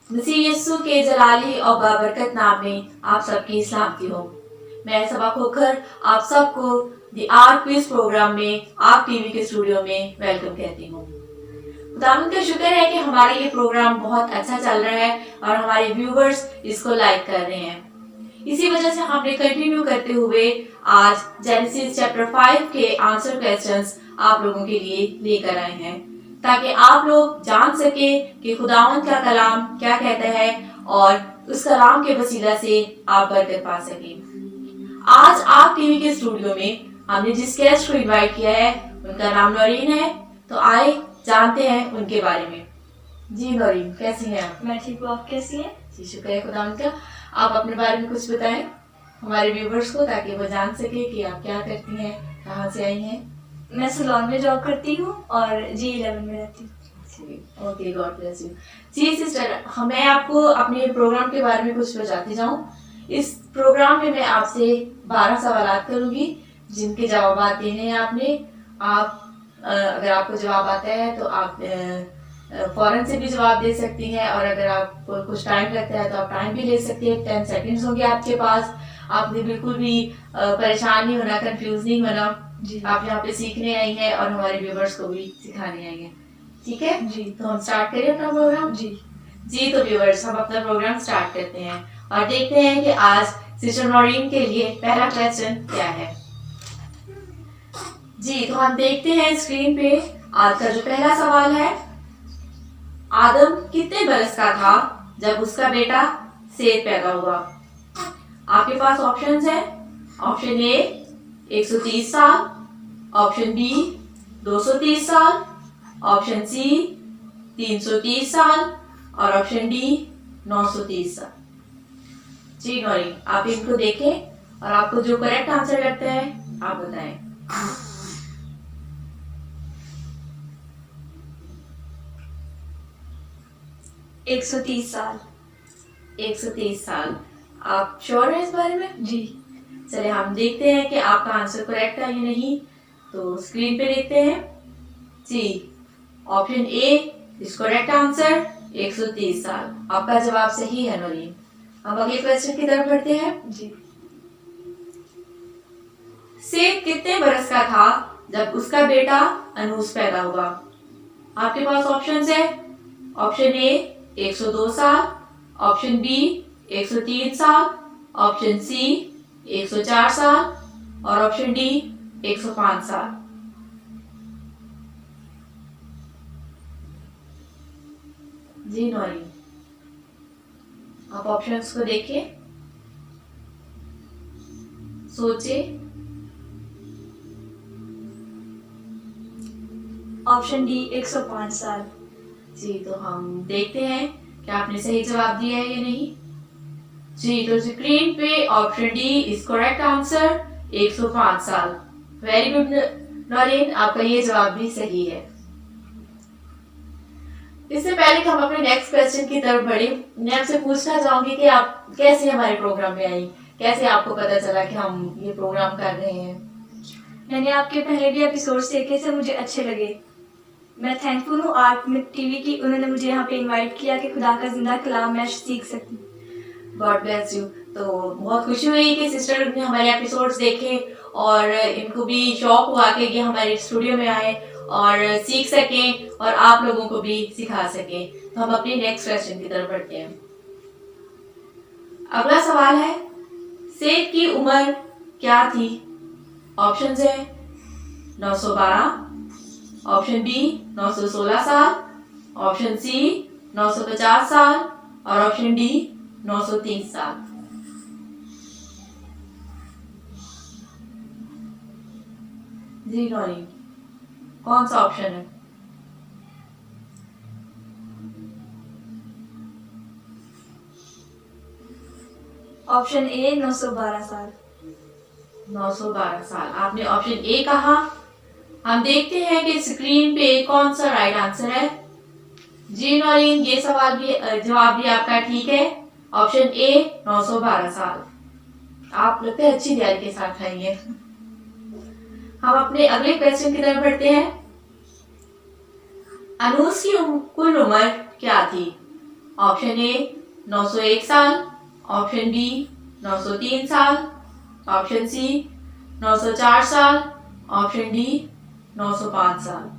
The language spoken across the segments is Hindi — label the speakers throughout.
Speaker 1: मसीह यीशु के जलाली और बाबरकत नाम में आप सबकी सलामती हो। मैं सबा खोखर आप सबको द आर्ट क्विज प्रोग्राम में आप टीवी के स्टूडियो में वेलकम कहती हूँ। खुदावंद का शुक्र है कि हमारा ये प्रोग्राम बहुत अच्छा चल रहा है और हमारे व्यूवर्स इसको लाइक कर रहे हैं। इसी वजह से हमने कंटिन्यू करते हुए आज जेनेसिस चैप्टर 5 के आंसर क्वेश्चंस आप लोगों के लिए लेकर आए हैं, ताकि आप लोग जान सके कि खुदावंद का कलाम क्या कहता है और उस कलाम के वसीला से आप बरकत पा सके। आज आप टीवी के स्टूडियो में हमने जिस गेस्ट को इनवाइट किया है उनका नाम नौरीन है, तो आए जानते हैं उनके बारे में। जी नौरीन, कैसी हैं आप?
Speaker 2: मैं ठीक हूँ, आप कैसी हैं?
Speaker 1: जी शुक्र है खुदावंद का। आप अपने बारे में कुछ बताएं हमारे व्यूवर्स को, ताकि वो जान सके कि आप क्या करती हैं, कहाँ से आई हैं।
Speaker 2: मैं सलोन में जॉब करती हूँ और G11 में रहती हूँ।
Speaker 1: Okay, God bless you. जी सिस्टर, मैं आपको अपने प्रोग्राम के बारे में कुछ बताती जाऊँ। इस प्रोग्राम में मैं आपसे 12 सवाल करूंगी, जिनके जवाब देने हैं आपने। आप अगर आपको जवाब आता है तो आप फौरन से भी जवाब दे सकती हैं, और अगर आपको कुछ टाइम लगता है तो आप टाइम भी ले सकती हैं। 10 सेकंड्स होंगे आपके पास। आपने बिल्कुल भी परेशान नहीं होना, कंफ्यूज नहीं होना। आप यहाँ पे सीखने आई हैं और हमारे व्यूवर्स को भी सिखाने आई हैं, ठीक है
Speaker 2: जी।
Speaker 1: तो हम स्टार्ट करें अपना प्रोग्राम।
Speaker 2: जी
Speaker 1: तो व्यूवर्स, हम अपना प्रोग्राम स्टार्ट करते हैं और देखते हैं कि आज सिस्टर नौरीन के लिए पहला क्वेश्चन क्या है। जी तो हम देखते हैं स्क्रीन पे आज का जो पहला सवाल है। आदम कितने बरस का था जब उसका बेटा सेत पैदा हुआ? आपके पास ऑप्शंस है। ऑप्शन ए 130 साल, ऑप्शन बी 230 साल, ऑप्शन सी 330 साल और ऑप्शन डी 930 साल। जी नौरीन, आप इनको देखें और आपको जो करेक्ट आंसर लगता है आप बताएं।
Speaker 2: जी 130 साल।
Speaker 1: 130 साल, आप श्योर हैं इस बारे में?
Speaker 2: जी
Speaker 1: चलिए हम देखते हैं कि आपका आंसर करेक्ट है या नहीं। तो स्क्रीन पे देखते हैं। जी option A is correct answer, 130 साल। आपका जवाब सही है नौरीन। अब अगले क्वेश्चन की तरफ बढ़ते हैं।
Speaker 2: जी
Speaker 1: सेत कितने बरस का था जब उसका बेटा अनूस पैदा हुआ? आपके पास ऑप्शंस है। ऑप्शन ए 102 साल, ऑप्शन बी 103 साल, ऑप्शन सी 104 साल और ऑप्शन डी 105 साल। जी नौरीन, आप ऑप्शंस को देखिए, सोचे।
Speaker 2: ऑप्शन डी 105 साल।
Speaker 1: जी तो हम देखते हैं कि आपने सही जवाब दिया है या नहीं। जी तो स्क्रीन पे option D is correct answer, 105 साल। वेरी गुड नौरीन, आपका ये जवाब भी सही है। इससे पहले कि हम अपने नेक्स्ट क्वेश्चन की तरफ बढ़े, मैं आपसे पूछना चाहूंगी कि आप कैसे हमारे प्रोग्राम में आई, कैसे आपको पता चला कि हम ये प्रोग्राम कर रहे हैं?
Speaker 2: मैंने आपके पहले भी एपिसोड्स देखे थे, मुझे अच्छे लगे। मैं थैंकफुल हूँ आर्ट में टीवी की, उन्होंने मुझे यहाँ पे इनवाइट किया कि खुदा का जिंदा कलाम मैं सीख सकती।
Speaker 1: God bless you. तो बहुत खुशी हुई कि सिस्टर ने हमारे एपिसोड्स देखे और इनको भी शौक हुआ कि ये हमारे स्टूडियो में आए और सीख सकें और आप लोगों को भी सिखा सकें। तो हम अपने नेक्स्ट क्वेश्चन की तरफ बढ़ते हैं। अगला सवाल है, सेत की उम्र क्या थी? ऑप्शंस है 912, ऑप्शन बी 916 साल, ऑप्शन सी 950 साल और ऑप्शन डी 930 साल। जी नौरीन, कौन सा ऑप्शन है?
Speaker 2: ऑप्शन ए 912 साल।
Speaker 1: 912 साल, आपने ऑप्शन ए कहा। हम देखते हैं कि स्क्रीन पे कौन सा राइट आंसर है। जी नौरीन, ये सवाल भी जवाब भी आपका ठीक है। ऑप्शन ए 912 साल। आप लगता है अच्छी तैयारी के साथ आएंगे। हम अपने अगले क्वेश्चन की तरफ बढ़ते हैं। अनूस की कुल उम्र क्या थी? ऑप्शन ए 901 साल, ऑप्शन बी 903 साल, ऑप्शन सी 904 साल, ऑप्शन डी 905 साल।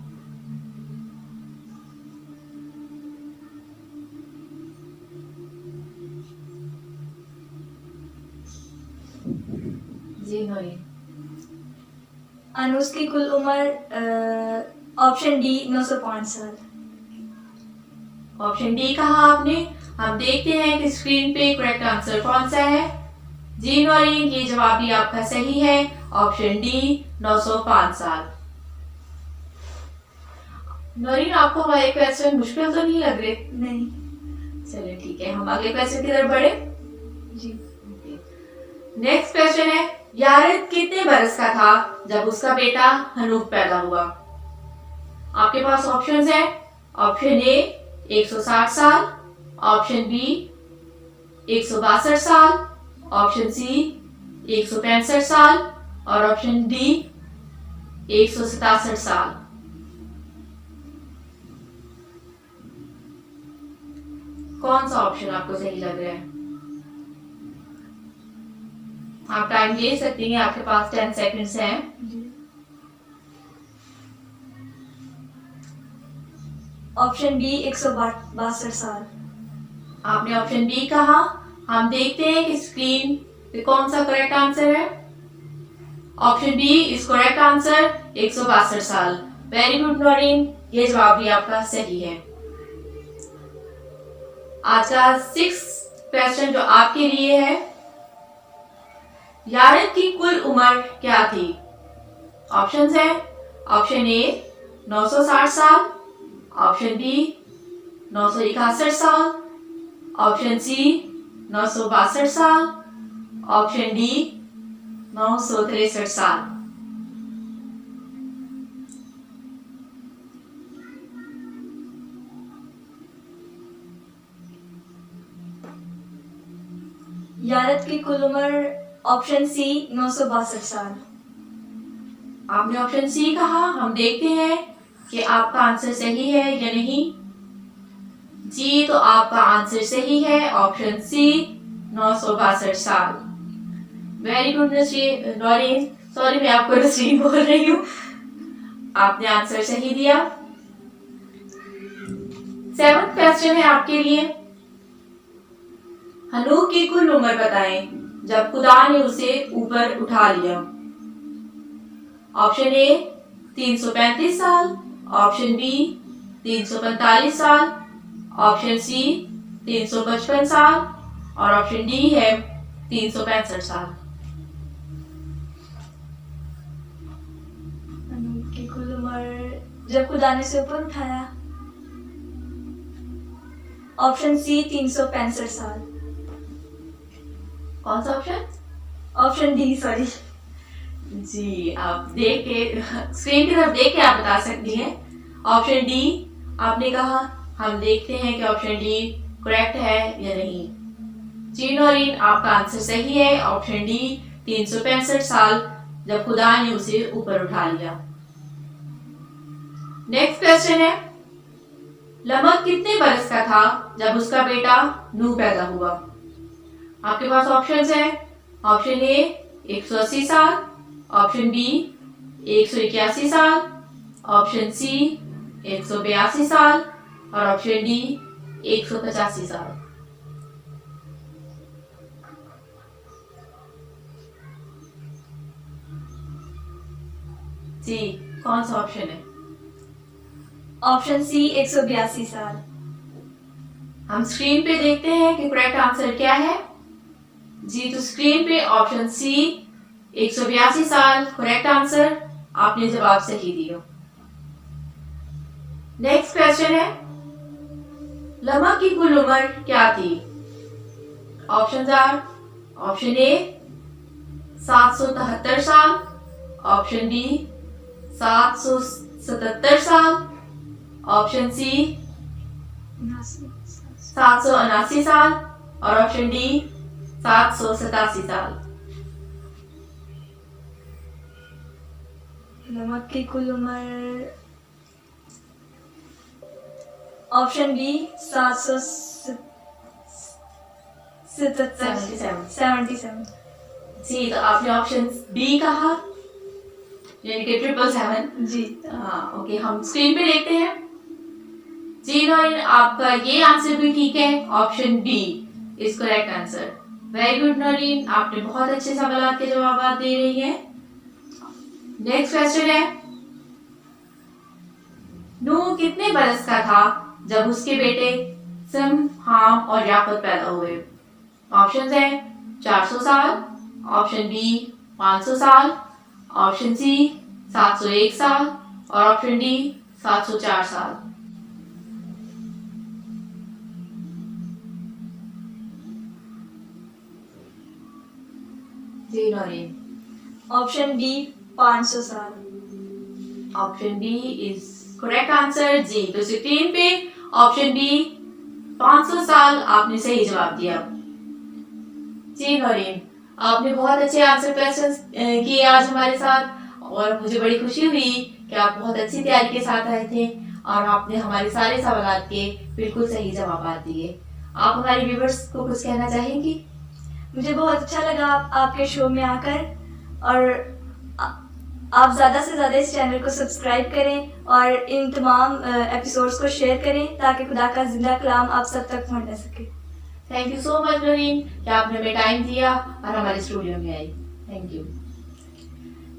Speaker 1: जी नौरीन।
Speaker 2: अनुज की कुल उम्र ऑप्शन डी 905 साल।
Speaker 1: ऑप्शन डी कहा आपने। हम देखते हैं कि स्क्रीन पे करेक्ट आंसर कौन सा है। जी नौरीन, ये जवाब भी आपका सही है। ऑप्शन डी 905 साल। नौरीन, आपको हमारे क्वेश्चन मुश्किल तो नहीं लग रहे?
Speaker 2: नहीं।
Speaker 1: चलिए ठीक है, हम अगले क्वेश्चन की तरफ बढ़े।
Speaker 2: जी।
Speaker 1: नेक्स्ट क्वेश्चन है, यारिद कितने बरस का था जब उसका बेटा हनूफ पैदा हुआ? आपके पास ऑप्शंस है। ऑप्शन ए 160 साल, ऑप्शन बी 162 साल, ऑप्शन सी 165 साल और ऑप्शन डी 167 साल। कौन सा ऑप्शन आपको सही लग रहा है? आप टाइम ले सकती हैं, आपके पास 10 सेकंड्स हैं।
Speaker 2: ऑप्शन बी 162 साल।
Speaker 1: आपने ऑप्शन बी कहा। हम देखते हैं कि स्क्रीन पे कौन सा करेक्ट आंसर है। Option B is correct answer, 162 साल। वेरी गुड नौरीन, ये जवाब भी आपका सही है। आज का 6th क्वेश्चन जो आपके लिए है, यारिद की कुल उम्र क्या थी? ऑप्शंस है। ऑप्शन ए 960 साल, ऑप्शन बी 961 साल, ऑप्शन सी 962 साल, ऑप्शन डी 963 साल।
Speaker 2: यारिद की कुल उम्र ऑप्शन सी 962 साल।
Speaker 1: आपने ऑप्शन सी कहा। हम देखते हैं कि आपका आंसर सही है या नहीं। जी, तो आपका आंसर सही है, ऑप्शन सी 962 साल। वेरी गुड नौरीन, सॉरी मैं आपको नसरीन बोल रही हूँ। आपने आंसर सही दिया। 7th क्वेश्चन है आपके लिए, हनूफ की कुल उम्र बताएं जब खुदा ने उसे ऊपर उठा लिया। ऑप्शन ए 335 साल, ऑप्शन बी 345 साल, ऑप्शन सी 355 साल और ऑप्शन डी है 365 साल।
Speaker 2: अनुज की कुल उम्र जब खुदा ने उसे ऊपर उठाया, ऑप्शन सी 365 साल।
Speaker 1: कौन सा ऑप्शन?
Speaker 2: Option D, sorry.
Speaker 1: जी, आप देख के स्क्रीन की तरफ देख के आप बता सकती हैं। ऑप्शन डी आपने कहा। हम देखते हैं कि ऑप्शन डी करेक्ट है या नहीं। जी नौरीन, आपका आंसर सही है, ऑप्शन डी 365 साल जब खुदा ने उसे ऊपर उठा लिया। नेक्स्ट क्वेश्चन है, लमक कितने बरस का था जब उसका बेटा नूह पैदा हुआ? आपके पास ऑप्शंस हैं। ऑप्शन ए 180 साल, ऑप्शन बी 181 साल, ऑप्शन सी 182 साल और ऑप्शन डी 185 साल। जी, कौन सा ऑप्शन है?
Speaker 2: ऑप्शन सी 182 साल।
Speaker 1: हम स्क्रीन पे देखते हैं कि करेक्ट आंसर क्या है। जी, तो स्क्रीन पे ऑप्शन सी 182 साल करेक्ट आंसर। आपने जवाब सही दिया। नेक्स्ट क्वेश्चन है, लमक की कुल उम्र क्या थी? Option are. ऑप्शन ए 773 साल, ऑप्शन बी 777 साल, ऑप्शन सी 779 साल और ऑप्शन डी 787 साल।
Speaker 2: नमक की कुल उम्र ऑप्शन बी 777 77 77
Speaker 1: जी, तो आपने ऑप्शन बी कहा, यानी कि 777।
Speaker 2: जी।
Speaker 1: हाँ, ओके, हम स्क्रीन पे देखते हैं। जी नौरीन, आपका ये आंसर भी ठीक है, option B is correct answer. Very good Noreen, आपने बहुत अच्छे सवाल के जवाब दे रही हैं। नेक्स्ट क्वेश्चन है, नूह कितने बरस का था जब उसके बेटे सिम, हाम और याफत पैदा हुए? ऑप्शन है 400 साल, ऑप्शन बी 500 साल, ऑप्शन सी 701 साल और ऑप्शन डी 704 साल। जी नौरीन,
Speaker 2: ऑप्शन डी 500 साल।
Speaker 1: Option B is correct answer. जी, तो स्क्रीन पे ऑप्शन बी 500 साल आपने सही जवाब दिया। जी नौरीन, आपने बहुत अच्छे आंसर क्वेश्चंस किए आज हमारे साथ और मुझे बड़ी खुशी हुई कि आप बहुत अच्छी तैयारी के साथ आए थे और आपने हमारे सारे सवालों के बिल्कुल सही जवाब दिए। आप हमारे व्यूवर्स को कुछ कहना चाहेंगी?
Speaker 2: मुझे बहुत अच्छा लगा आपके शो में आकर, और आप ज़्यादा से ज़्यादा इस चैनल को सब्सक्राइब करें और इन तमाम एपिसोड्स को शेयर करें ताकि खुदा का जिंदा कलाम आप सब तक पहुंच सके।
Speaker 1: Thank you so much Naureen कि आपने हमें टाइम दिया और हमारे स्टूडियो में आई। Thank you.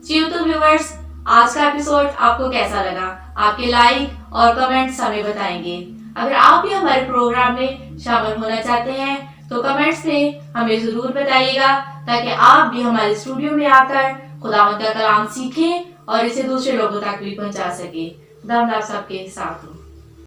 Speaker 1: जी तो व्यूवर्स, आज का एपिसोड आपको कैसा लगा? आपके लाइक और कमेंट्स हमें बताएंगे। अगर आप भी हमारे प्रोग्राम में शामिल होना चाहते हैं तो कमेंट्स में हमें जरूर बताइएगा ताकि आप भी हमारे स्टूडियो में आकर खुदावंद का कलाम सीखें और इसे दूसरे लोगों तक भी पहुंचा सके। खुदा आप सबके साथ हो।